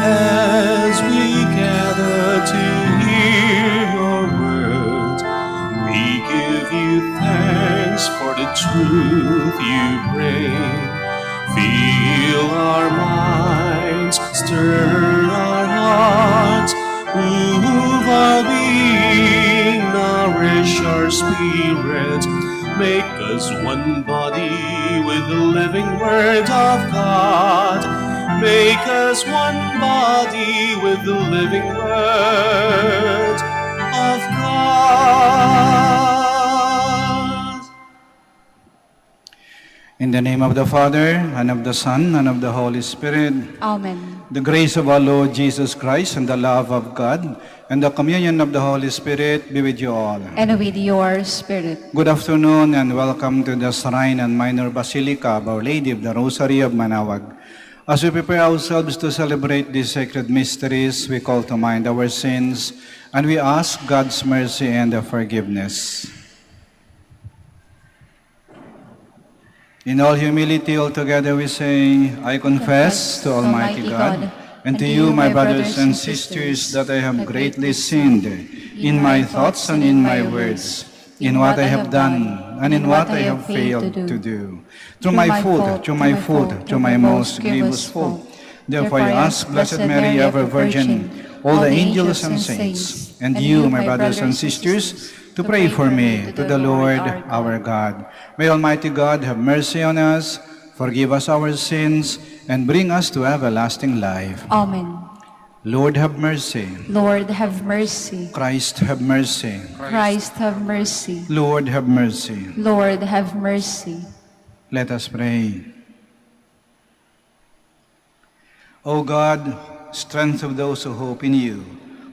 As we gather to hear your word, we give you thanks for the truth you bring. Fill our minds, stir our hearts, move our being, nourish our spirit. Make us one body with the living word of God. Make us one body with the living word of God. In the name of the Father, and of the Son, and of the Holy Spirit. Amen. The grace of our Lord Jesus Christ, and the love of God, and the communion of the Holy Spirit be with you all. And with your spirit. Good afternoon, and welcome to the Shrine and Minor Basilica of Our Lady of the Rosary of Manaoag. As we prepare ourselves to celebrate these sacred mysteries, we call to mind our sins, and we ask God's mercy and forgiveness. In all humility, all together we say, I confess to Almighty God, and to you, my brothers and sisters, that I have greatly sinned in my thoughts and in my words, in what I have done and in what I have failed to do. Through my fault, through my most grievous fault. Therefore I ask Blessed Mary, ever Virgin, all the angels and saints, and you, my brothers and sisters, to pray for me to the Lord our God. May Almighty God have mercy on us, forgive us our sins, and bring us to everlasting life. Amen. Lord, have mercy. Lord, have mercy. Christ, have mercy. Christ, have mercy. Lord, have mercy. Lord, have mercy. Let us pray. O God, strength of those who hope in you,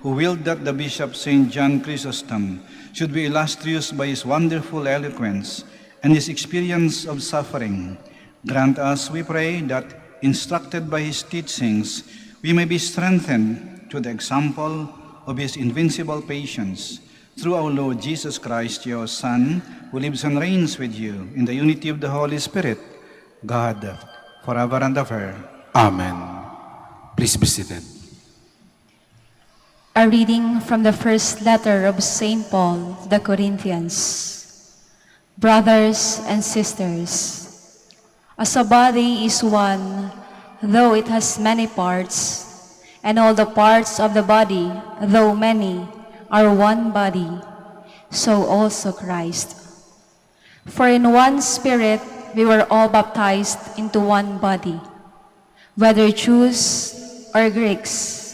who willed that the Bishop St. John Chrysostom should be illustrious by his wonderful eloquence and his experience of suffering, grant us, we pray, that, instructed by his teachings, we may be strengthened to the example of his invincible patience. Through our Lord Jesus Christ, your Son, who lives and reigns with you in the unity of the Holy Spirit, God, forever and ever. Amen. Please be seated. A reading from the first letter of St. Paul to the Corinthians. Brothers and sisters, as a body is one, though it has many parts, and all the parts of the body, though many, are one body, so also Christ. For in one Spirit we were all baptized into one body, whether Jews or Greeks,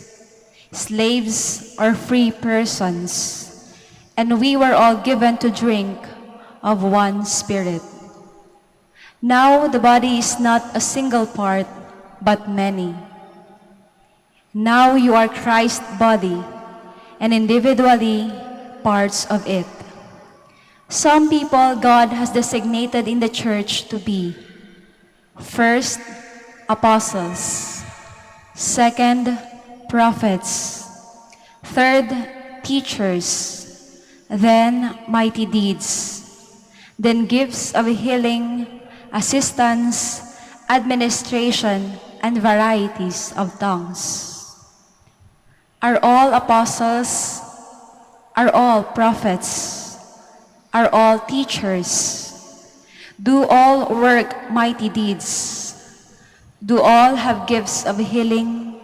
slaves or free persons, and we were all given to drink of one Spirit. Now the body is not a single part, but many. Now you are Christ's body, and individually parts of it. Some people God has designated in the church to be: first, apostles; second, prophets; third, teachers; then mighty deeds; then gifts of healing, assistance, administration, and varieties of tongues. Are all apostles? Are all prophets? Are all teachers? Do all work mighty deeds? Do all have gifts of healing?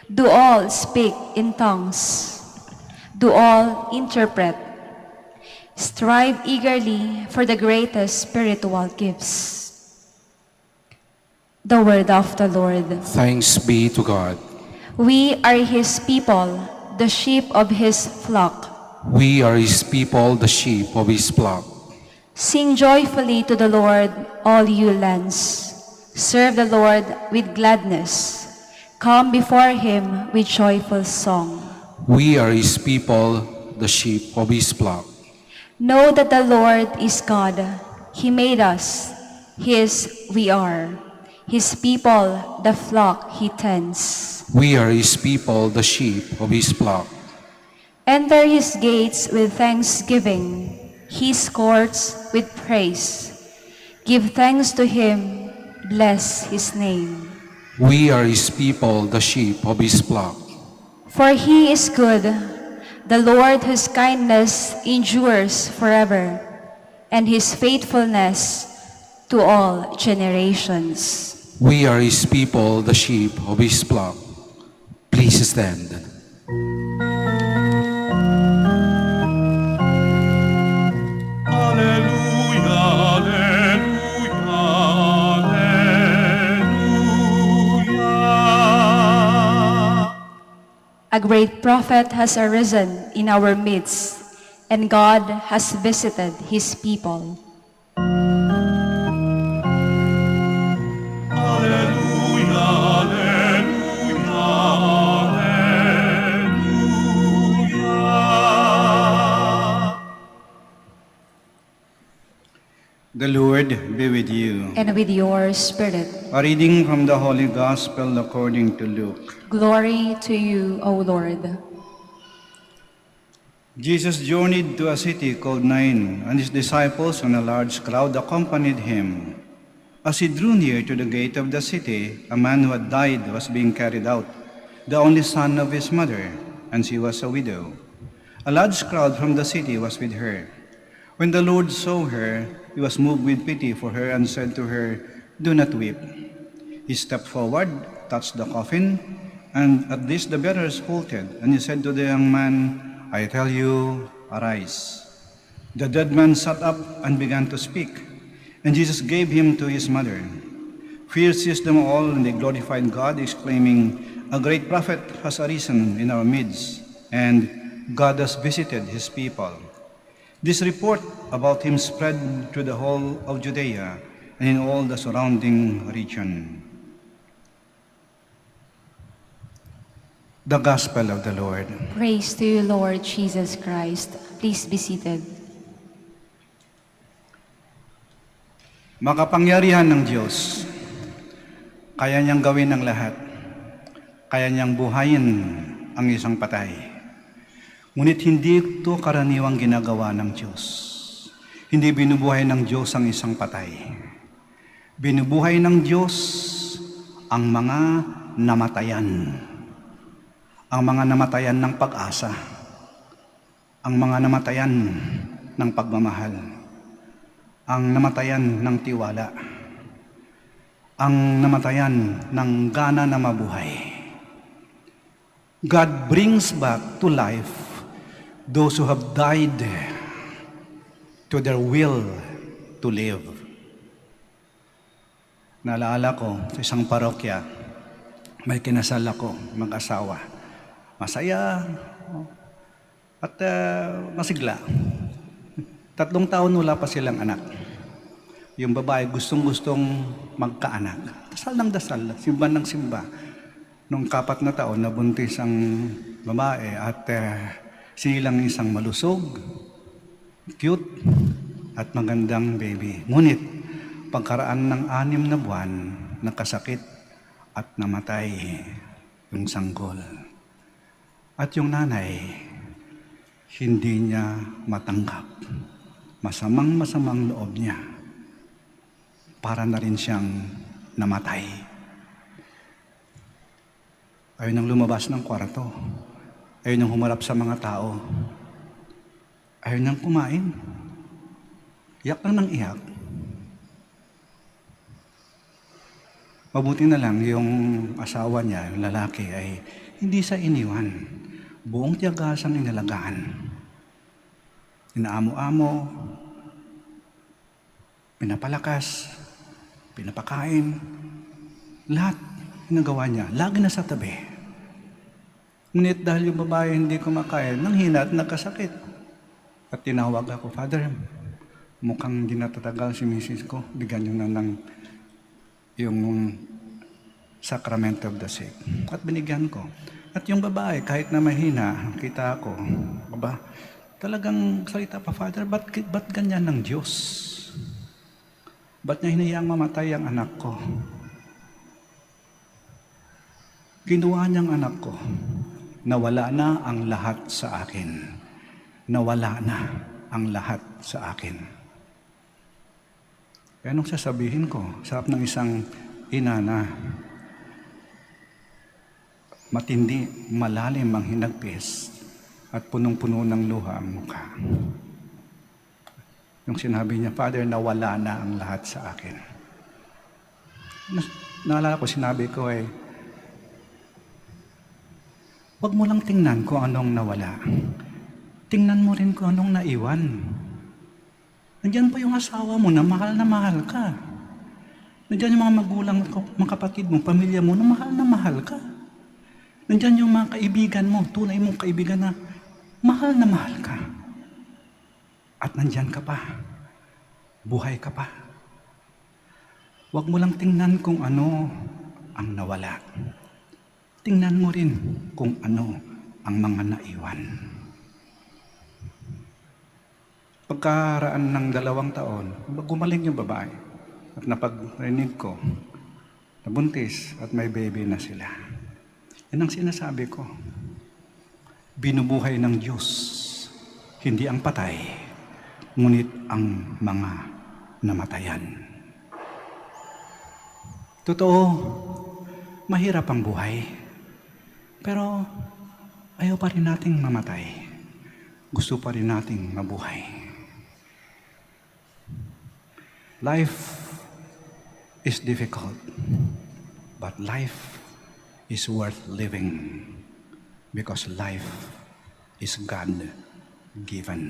Do all speak in tongues? Do all interpret? Strive eagerly for the greatest spiritual gifts. The word of the Lord. Thanks be to God. We are His people, the sheep of His flock. We are His people, the sheep of His flock. Sing joyfully to the Lord, all you lands. Serve the Lord with gladness. Come before Him with joyful song. We are His people, the sheep of His flock. Know that the Lord is God. He made us. His we are. His people, the flock He tends. We are His people, the sheep of His flock. Enter His gates with thanksgiving, His courts with praise. Give thanks to Him, bless His name. We are his people, the sheep of his flock. For he is good, the Lord whose kindness endures forever, and his faithfulness to all generations. We are his people, the sheep of his flock. Please stand. Alleluia, alleluia, alleluia. A great prophet has arisen in our midst, and God has visited his people. Alleluia, alleluia, alleluia. The Lord be with you. And with your spirit. A reading from the Holy Gospel according to Luke. Glory to you, O Lord. Jesus journeyed to a city called Nain, and his disciples and a large crowd accompanied him. As he drew near to the gate of the city, a man who had died was being carried out, the only son of his mother, and she was a widow. A large crowd from the city was with her. When the Lord saw her, he was moved with pity for her and said to her, "Do not weep." He stepped forward, touched the coffin, and at this the bearers halted, and he said to the young man, "I tell you, arise." The dead man sat up and began to speak, and Jesus gave him to his mother. Fear seized them all, and they glorified God, exclaiming, "A great prophet has arisen in our midst, and God has visited his people." This report about him spread through the whole of Judea and in all the surrounding region. The Gospel of the Lord. Praise to you, Lord Jesus Christ. Please be seated. Makapangyarihan ng Diyos, kaya niyang gawin ang lahat, kaya niyang buhayin ang isang patay. Ngunit hindi ito karaniwang ginagawa ng Diyos. Hindi binubuhay ng Diyos ang isang patay. Binubuhay ng Diyos ang mga namatayan. Ang mga namatayan ng pag-asa. Ang mga namatayan ng pagmamahal. Ang namatayan ng tiwala. Ang namatayan ng gana na mabuhay. God brings back to life those who have died to their will to live. Naalala ko sa isang parokya, may kinasal ako, mag-asawa. Masaya at masigla. 3 taon wala pa silang anak. Yung babae gustong-gustong magkaanak. Dasal ng dasal, simba ng simba. Nung 4 na taon, nabuntis ang babae at silang isang malusog, cute, at magandang baby. Ngunit, pagkaraan ng 6 na buwan, nakasakit at namatay yung sanggol. At yung nanay, hindi niya matanggap. Masamang loob niya. Para na rin siyang namatay. Ayaw nang lumabas ng kwarto. Ayaw nang humarap sa mga tao. Ayaw nang kumain. Iyak lang ng iyak. Mabuti na lang yung asawa niya, yung lalaki, ay hindi sa iniwan. Buong tiyagasang inalagaan. Inaamo-amo, pinapalakas, pinapakain, lahat ginagawa niya, lagi na sa tabi. Ngunit dahil yung babae hindi kumakain, nanghina at nagkasakit. At tinawag ako, "Father, mukhang di natatagal si misis ko, bigyan niyo na ng yung sacrament of the sick." At binigyan ko. At yung babae, kahit na mahina, kita ko, talagang salita pa, "Father, ba't ganyan ng Diyos? Ba't niya hinayang mamatay ang anak ko? Kinuha niyang anak ko. Nawala na ang lahat sa akin. Nawala na ang lahat sa akin." Kaya anong sasabihin ko sa harap ng isang ina na matindi, malalim ang hinagpis at punong-puno ng luha ang mukha. Yung sinabi niya, Father, nawala na ang lahat sa akin. Naalala ko, sinabi ko huwag mo lang tingnan kung anong nawala. Tingnan mo rin kung anong naiwan. Nandiyan pa yung asawa mo na mahal ka. Nandiyan yung mga magulang, mga kapatid mo, pamilya mo na mahal ka. Nandiyan yung mga kaibigan mo, tunay mong kaibigan na mahal ka. At nandiyan ka pa. Buhay ka pa. Huwag mo lang tingnan kung ano ang nawala. Tingnan mo rin kung ano ang mga naiwan. Pagkaraan ng 2 taon, gumaling yung babae. At napag-rinig ko, nabuntis at may baby na sila. Yan ang sinasabi ko. Binubuhay ng Diyos, hindi ang patay, ngunit ang mga namatayan. Totoo, mahirap ang buhay. Pero ayaw pa rin nating mamatay. Gusto pa rin nating mabuhay. Life is difficult, but life is worth living because life is God-given.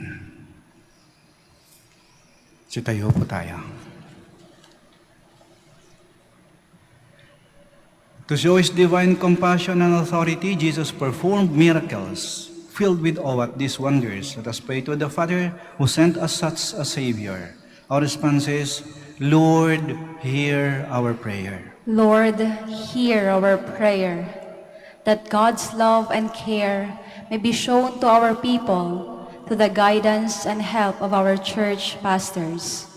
Sitayo po tayo. To show His divine compassion and authority, Jesus performed miracles filled with awe at these wonders. Let us pray to the Father who sent us such a Savior. Our response is, Lord, hear our prayer. Lord, hear our prayer, that God's love and care may be shown to our people through the guidance and help of our church pastors.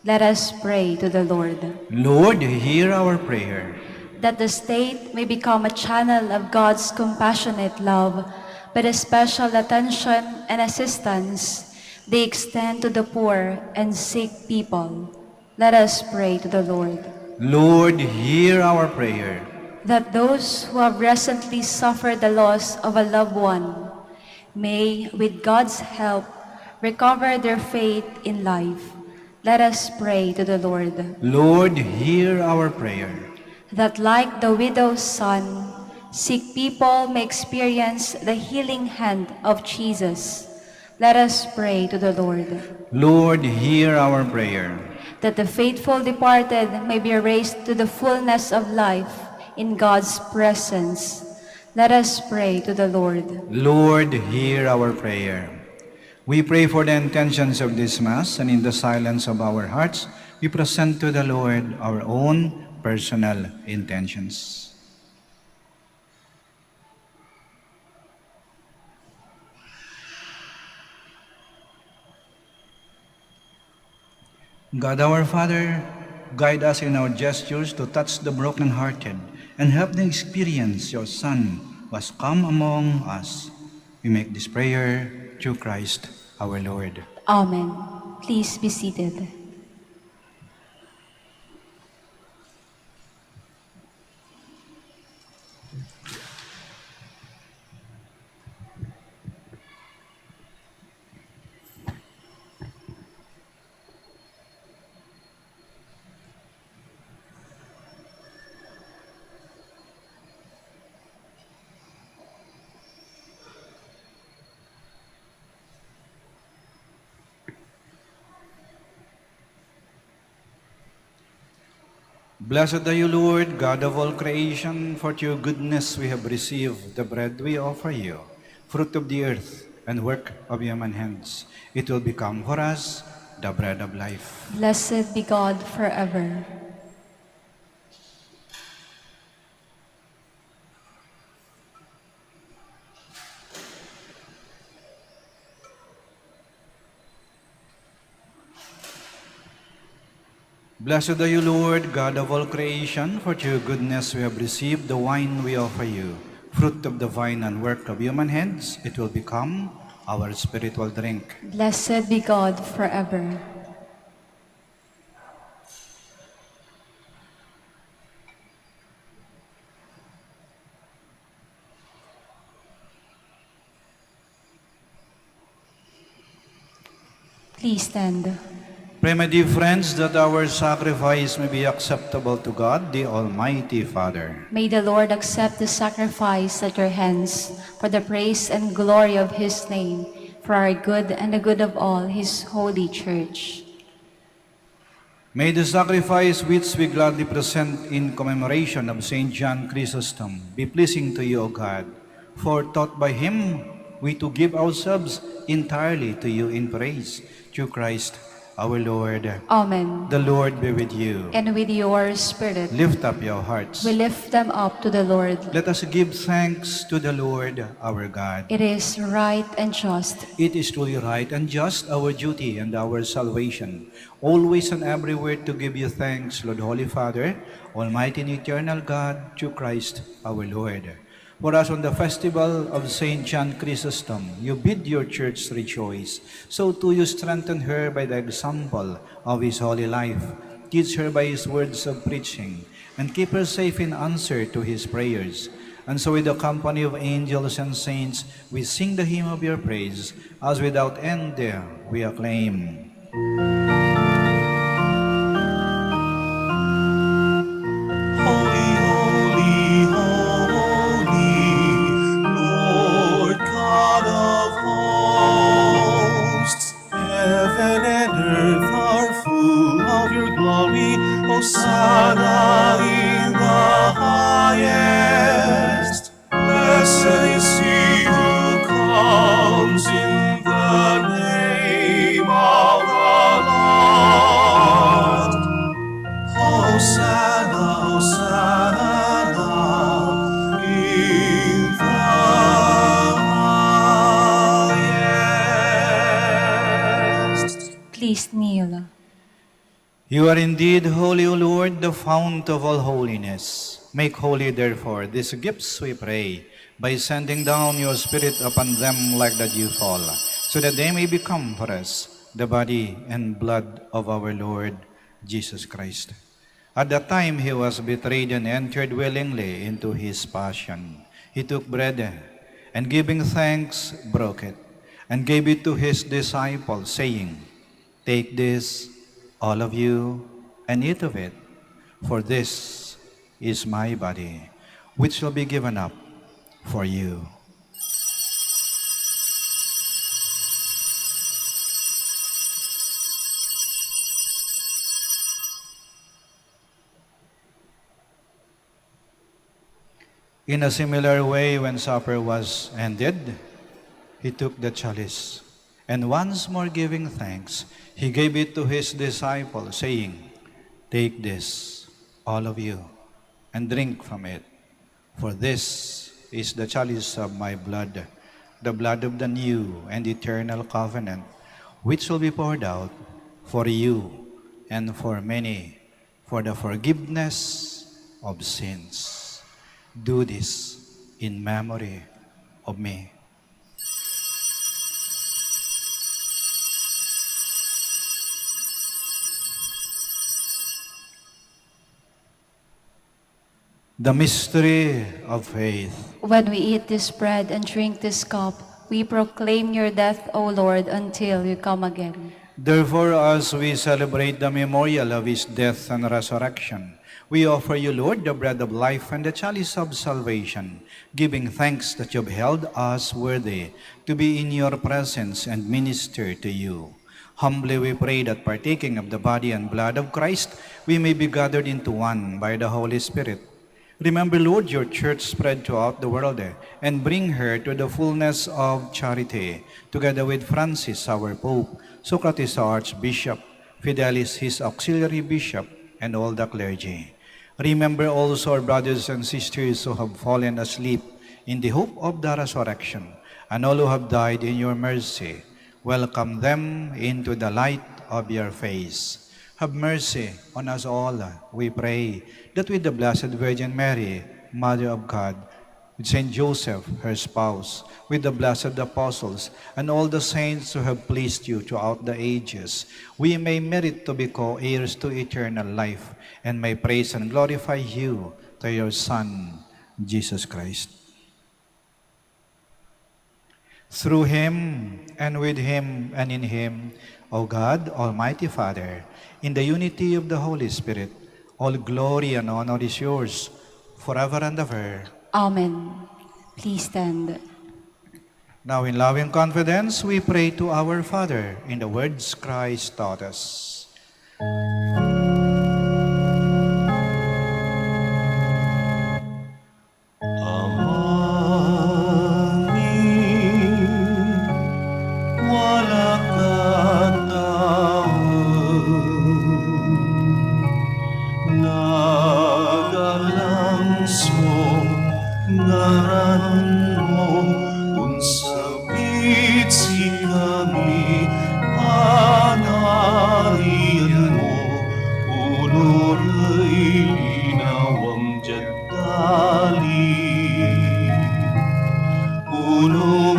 Let us pray to the Lord. Lord, hear our prayer. That the state may become a channel of God's compassionate love, by the special attention and assistance they extend to the poor and sick people. Let us pray to the Lord. Lord, hear our prayer. That those who have recently suffered the loss of a loved one may, with God's help, recover their faith in life. Let us pray to the Lord. Lord, hear our prayer. That like the widow's son, sick people may experience the healing hand of Jesus. Let us pray to the Lord. Lord, hear our prayer. That the faithful departed may be raised to the fullness of life in God's presence. Let us pray to the Lord. Lord, hear our prayer. We pray for the intentions of this Mass, and in the silence of our hearts, we present to the Lord our own personal intentions. God our Father, guide us in our gestures to touch the brokenhearted and help them experience your Son who has come among us. We make this prayer through Christ our Lord. Amen. Please be seated. Blessed are you, Lord, God of all creation, for to your goodness we have received the bread we offer you, fruit of the earth and work of human hands. It will become for us the bread of life. Blessed be God forever. Blessed are you, Lord, God of all creation, for to your goodness we have received the wine we offer you, fruit of the vine and work of human hands. It will become our spiritual drink. Blessed be God forever. Please stand. Pray, my dear friends, that our sacrifice may be acceptable to God, the Almighty Father. May the Lord accept the sacrifice at your hands for the praise and glory of his name, for our good and the good of all his holy church. May the sacrifice which we gladly present in commemoration of Saint John Chrysostom be pleasing to you, O God, for taught by him we to give ourselves entirely to you in praise, through Christ our Lord. Amen. The Lord be with you. And with your spirit, Lift up your hearts. we lift them up to the Lord. Let us give thanks to the Lord our God. It is right and just. It is truly right and just, our duty and our salvation, always and everywhere to give you thanks, Lord, Holy Father, Almighty and eternal God, through Christ our Lord. For us on the festival of Saint John Chrysostom, you bid your church rejoice. So too you strengthen her by the example of his holy life. Teach her by his words of preaching, and keep her safe in answer to his prayers. And so with the company of angels and saints, we sing the hymn of your praise, as without end we acclaim. Holy, holy, holy, Lord God of hosts. Heaven and earth are full of your glory. Hosanna in the highest. Blessed is he who comes in the name of the Lord. Hosanna, Hosanna in the highest. Please kneel. You are indeed holy, O Lord, the fount of all holiness. Make holy, therefore, these gifts, we pray, by sending down your Spirit upon them like the dewfall, so that they may become for us the body and blood of our Lord Jesus Christ. At that time he was betrayed and entered willingly into his passion. He took bread and giving thanks, broke it, and gave it to his disciples, saying, "Take this, all of you, and eat of it, for this is my body, which will be given up for you." In a similar way, when supper was ended, he took the chalice, and once more giving thanks, he gave it to his disciples, saying, "Take this, all of you, and drink from it, for this is the chalice of my blood, the blood of the new and eternal covenant, which will be poured out for you and for many for the forgiveness of sins. Do this in memory of me." The mystery of faith. When we eat this bread and drink this cup, we proclaim your death, O Lord, until you come again. Therefore, as we celebrate the memorial of his death and resurrection, we offer you, Lord, the bread of life and the chalice of salvation, giving thanks that you have held us worthy to be in your presence and minister to you. Humbly we pray that partaking of the body and blood of Christ, we may be gathered into one by the Holy Spirit. Remember, Lord, your church spread throughout the world and bring her to the fullness of charity, together with Francis, our Pope, Socrates, our Archbishop, Fidelis, his auxiliary bishop, and all the clergy. Remember also our brothers and sisters who have fallen asleep in the hope of the resurrection, and all who have died in your mercy. Welcome them into the light of your face. Have mercy on us all, we pray, that with the Blessed Virgin Mary, Mother of God, with Saint Joseph, her spouse, with the blessed apostles, and all the saints who have pleased you throughout the ages, we may merit to be co-heirs to eternal life, and may praise and glorify you through your Son, Jesus Christ. Through him, and with him, and in him, O God, Almighty Father, in the unity of the Holy Spirit, all glory and honor is yours, forever and ever. Amen. Please stand. Now in loving confidence, we pray to our Father in the words Christ taught us. Amin. Wala katawag, nagalanso, ngaran mo, unsabit si kami, anarian mo, uloray linawang jadali. Uno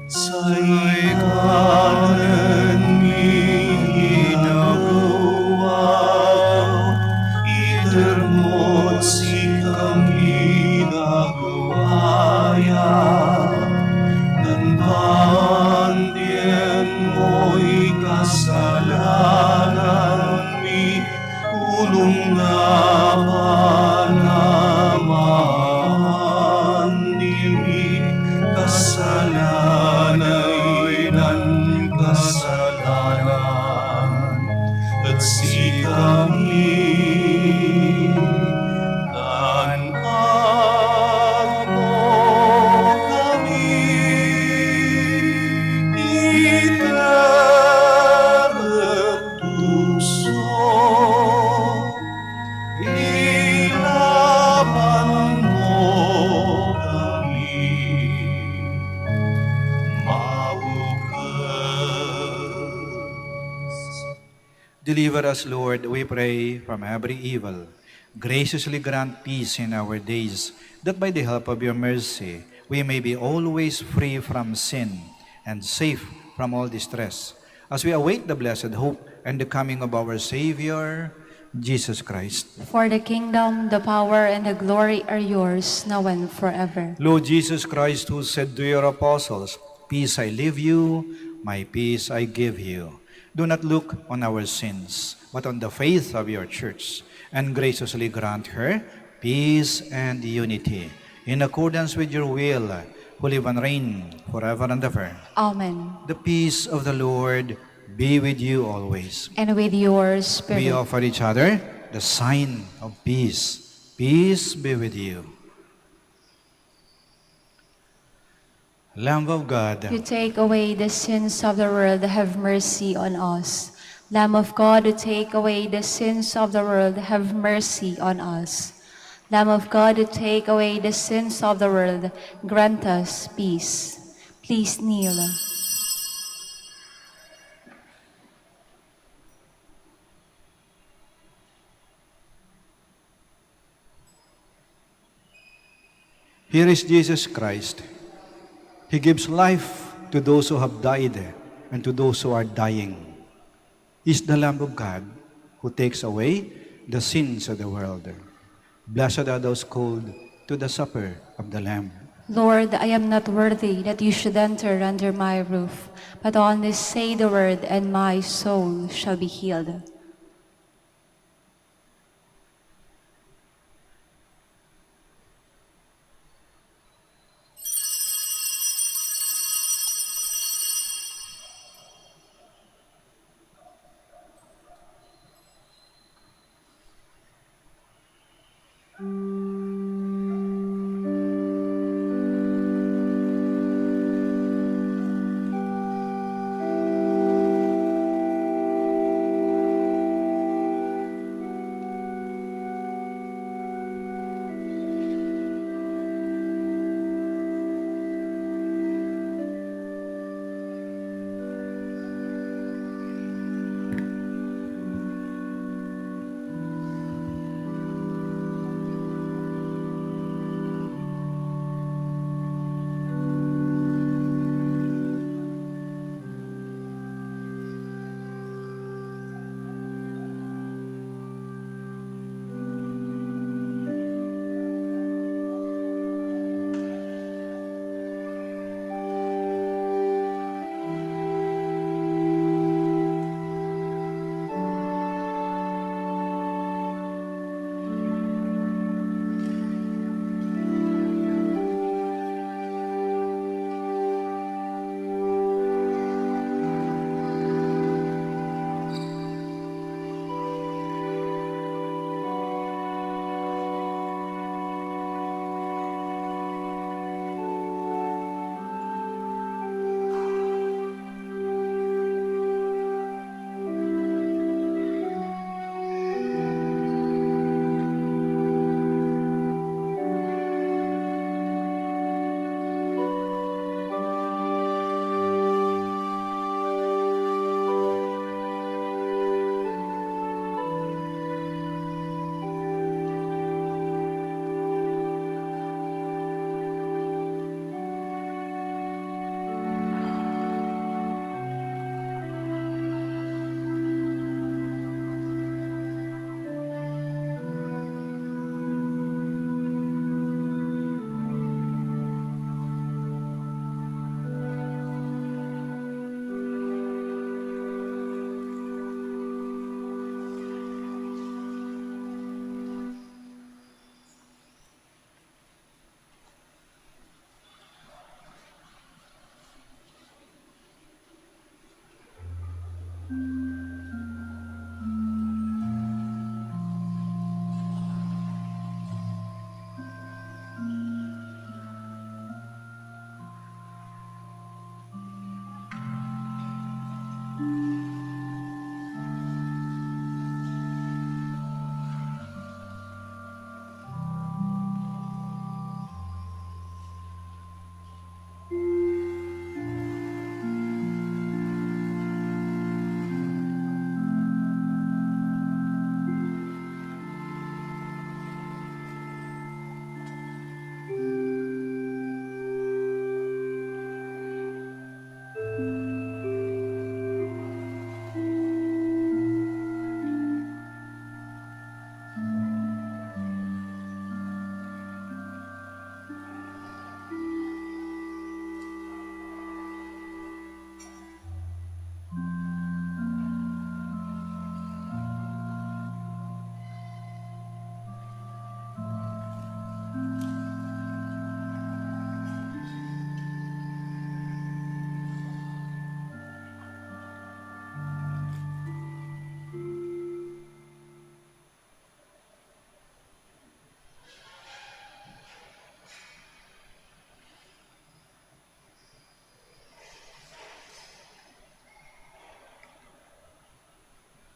sa'y kanan minagawa, itermot si kami nagawaya, nan pandien mo'y kasalanan mi, ulong na panaman diri, kasalanay nan kasalanan, at si kami tanag mo kami, itaret tukso, ilaban mo kami, mabukas. Deliver us, Lord, we pray, from every evil. Graciously grant peace in our days, that by the help of your mercy, we may be always free from sin and safe from all distress, as we await the blessed hope and the coming of our Savior, Jesus Christ. For the kingdom, the power, and the glory are yours, now and forever. Lord Jesus Christ, who said to your apostles, "Peace I leave you, my peace I give you," do not look on our sins, but on the faith of your church, and graciously grant her peace and unity, in accordance with your will, who live and reign forever and ever. Amen. The peace of the Lord be with you always. And with your We spirit. offer each other the sign of peace. Peace be with you. Lamb of God, You take away the sins of the world, have mercy on us. Lamb of God, who take away the sins of the world, have mercy on us. Lamb of God, who take away the sins of the world, grant us peace. Please kneel. here is Jesus Christ. He gives life to those who have died and to those who are dying. He is the Lamb of God who takes away the sins of the world. Blessed are those called to the supper of the Lamb. Lord, I am not worthy that you should enter under my roof, but only say the word, and my soul shall be healed.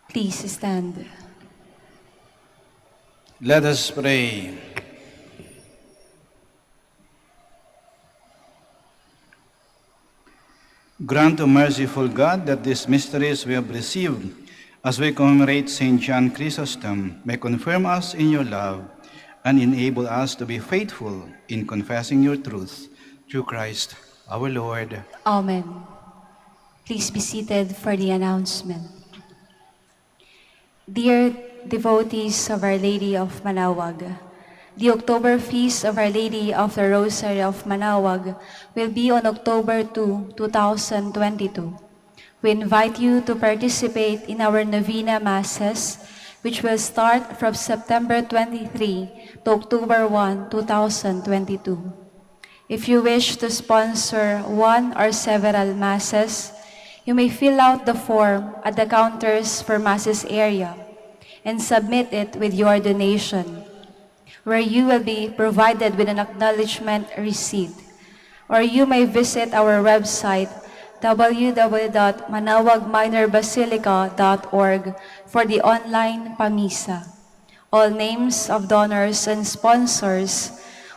Please stand. Let us pray. Grant, O merciful God, that these mysteries we have received as we commemorate St. John Chrysostom may confirm us in your love and enable us to be faithful in confessing your truth through Christ our Lord. Amen. Please be seated for the announcement. Dear devotees of Our Lady of Manaoag, the October feast of Our Lady of the Rosary of Manaoag will be on October 2, 2022. We invite you to participate in our Novena Masses, which will start from September 23 to October 1, 2022. If you wish to sponsor one or several Masses, you may fill out the form at the counters for Masses area and submit it with your donation, where you will be provided with an acknowledgement receipt. Or you may visit our website www.manaoagminorbasilica.org for the online pamisa. All names of donors and sponsors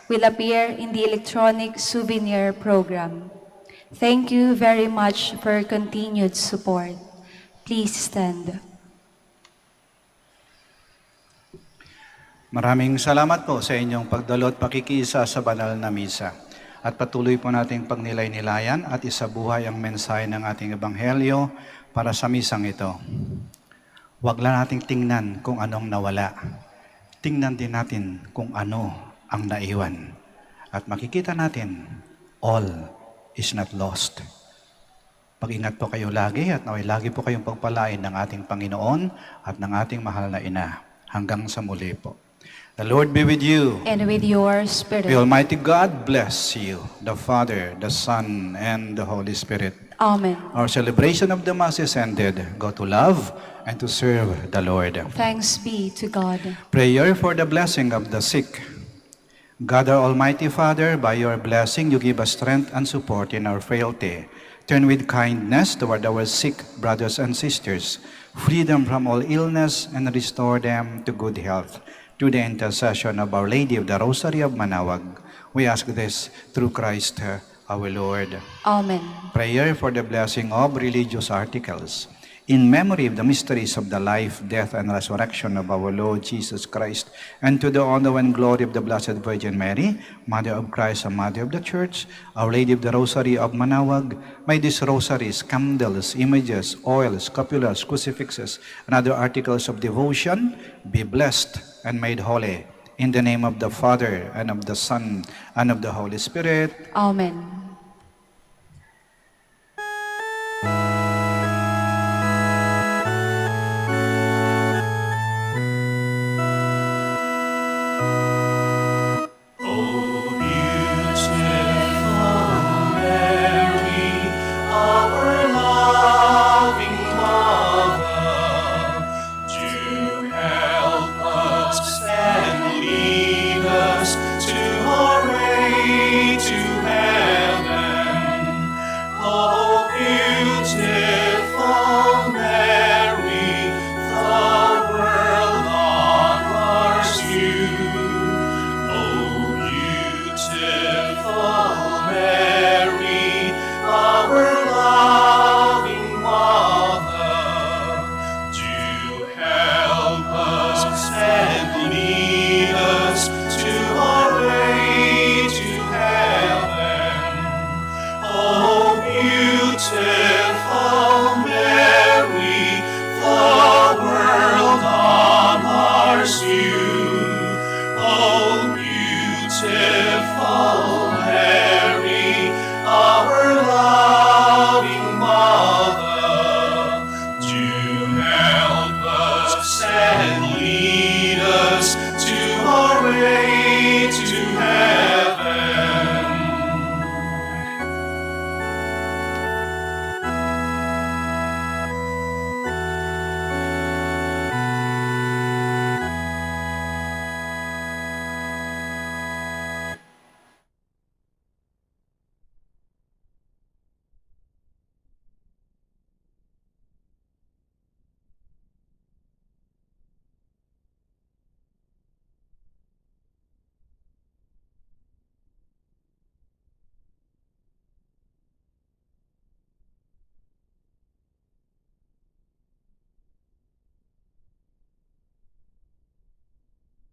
will appear in the electronic souvenir program. Thank you very much for your continued support. Please stand. Maraming salamat po sa inyong pagdalo at pakikisa sa banal na misa. At patuloy po nating pagnilay-nilayan at isabuhay ang mensahe ng ating ebanghelyo para sa misang ito. Huwag lang nating tingnan kung anong nawala. Tingnan din natin kung ano ang naiwan. At makikita natin, all is not lost. Pag-ingat po kayo lagi at naway lagi po kayong pagpalain ng ating Panginoon at ng ating mahal na ina. Hanggang sa muli po. The Lord be with you. And with your spirit. The Almighty God bless you, the Father, the Son, and the Holy Spirit. Amen. Our celebration of the Mass is ended. Go to love and to serve the Lord. Thanks be to God. Prayer for the blessing of the sick. God, our Almighty Father, by your blessing you give us strength and support in our frailty. Turn with kindness toward our sick brothers and sisters. Free them from all illness and restore them to good health. Through the intercession of Our Lady of the Rosary of Manaoag, we ask this through Christ our Lord. Amen. Prayer for the blessing of religious articles. In memory of the mysteries of the life, death, and resurrection of our Lord Jesus Christ, and to the honor and glory of the Blessed Virgin Mary, Mother of Christ and Mother of the Church, Our Lady of the Rosary of Manaoag, may these rosaries, candles, images, oils, scapulars, crucifixes, and other articles of devotion be blessed and made holy. In the name of the Father, and of the Son, and of the Holy Spirit. Amen. Beautiful Mary, the world honors you.